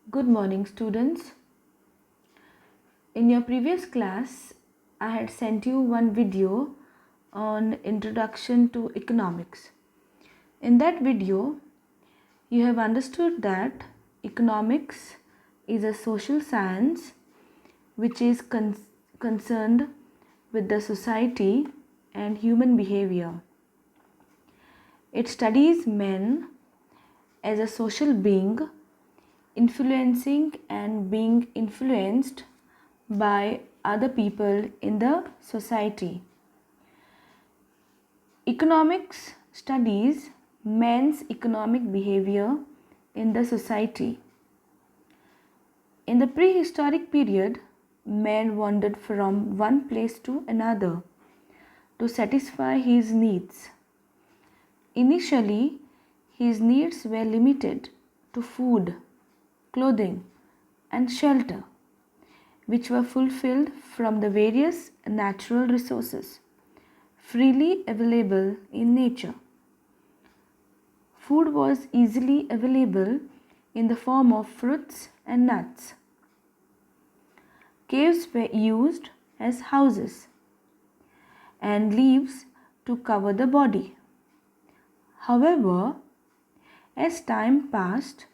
Good morning, students. In your previous class, I had sent you one video on Introduction to Economics. In that video, you have understood that economics is a social science which is concerned with the society and human behavior. It studies men as a social being influencing and being influenced by other people in the society. Economics studies men's economic behavior in the society. In the prehistoric period, man wandered from one place to another to satisfy his needs. Initially, his needs were limited to food, clothing, and shelter, which were fulfilled from the various natural resources freely available in nature. Food was easily available in the form of fruits and nuts. Caves were used as houses, and leaves to cover the body. However, as time passed,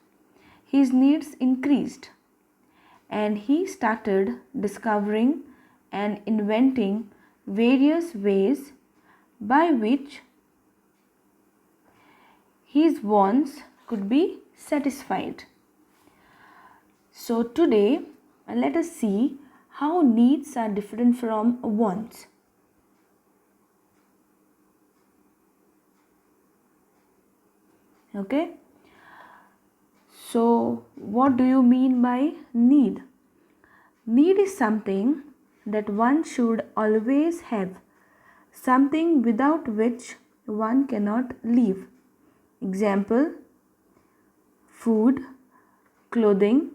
his needs increased, and he started discovering and inventing various ways by which his wants could be satisfied. So today, let us see how needs are different from wants. Okay? So, what do you mean by need? Need is something that one should always have, something without which one cannot live. Example: food, clothing,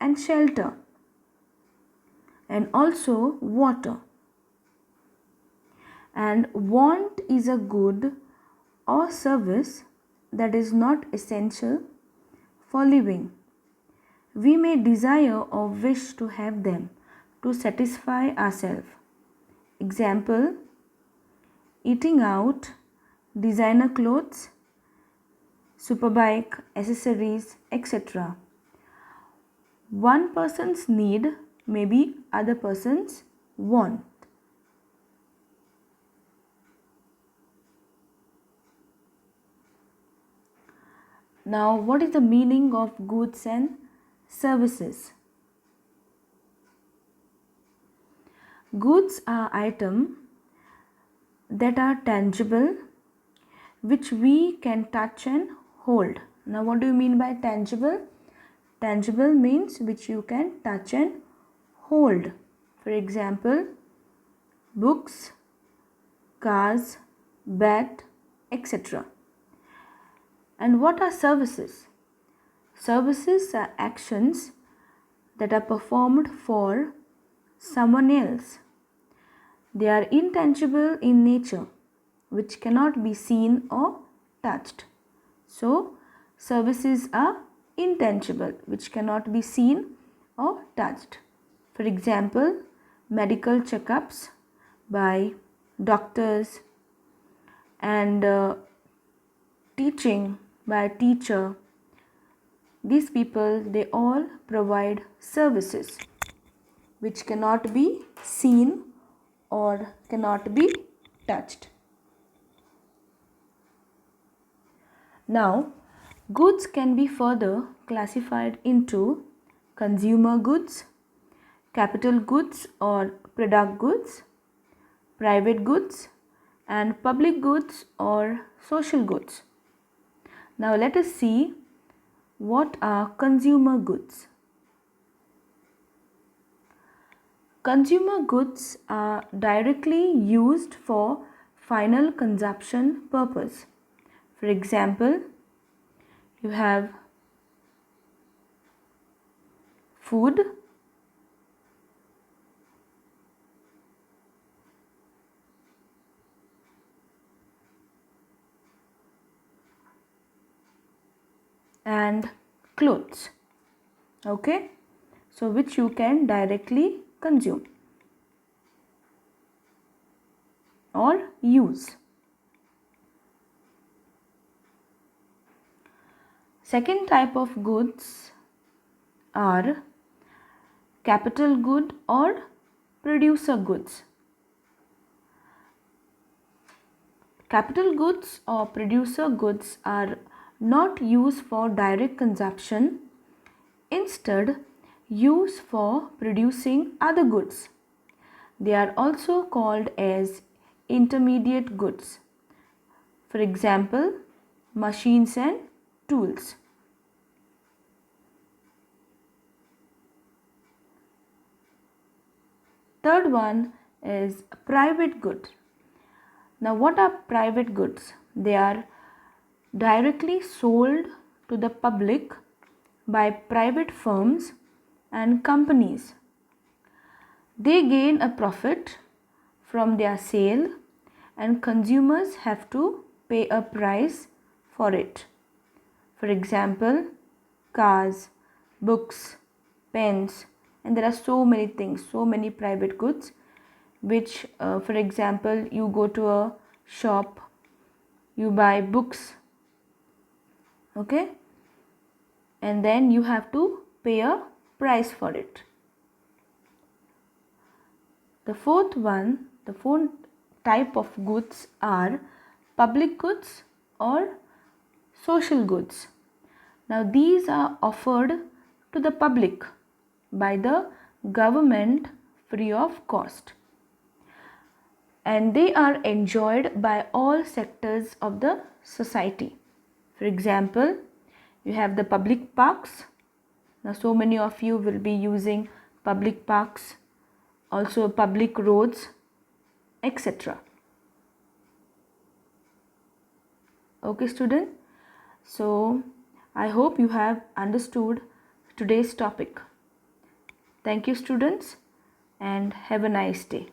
and shelter, and also water. And want is a good or service that is not essential for living. We may desire or wish to have them to satisfy ourselves. Example: eating out, designer clothes, superbike, accessories, etc. One person's need may be other person's want. Now, what is the meaning of goods and services? Goods are items that are tangible, which we can touch and hold. Now, what do you mean by tangible? Tangible means which you can touch and hold. For example, books, cars, bat, etc. And what are services? Services are actions that are performed for someone else. They are intangible in nature, which cannot be seen or touched. So, services are intangible, which cannot be seen or touched. For example, medical checkups by doctors and teaching by a teacher. These people, they all provide services which cannot be seen or cannot be touched. Now, goods can be further classified into consumer goods, capital goods or product goods, private goods, and public goods or social goods. Now, let us see what are consumer goods. Consumer goods are directly used for final consumption purpose. For example, you have food, and clothes. Okay, so which you can directly consume or use. Second type of goods are capital good or producer goods. Capital goods or producer goods are not used for direct consumption, instead used for producing other goods. They are also called as intermediate goods. For example, machines and tools. Third one is private good. Now, what are private goods? They are directly sold to the public by private firms and companies. They gain a profit from their sale and consumers have to pay a price for it. For example, cars, books, pens, and there are so many things, so many private goods which for example, you go to a shop, you buy books, okay, and then you have to pay a price for it. The fourth type of goods are public goods or social goods. Now these are offered to the public by the government free of cost, and they are enjoyed by all sectors of the society. For example, you have the public parks. Now so many of you will be using public parks, also public roads, etc. Okay student, so I hope you have understood today's topic. Thank you students and have a nice day.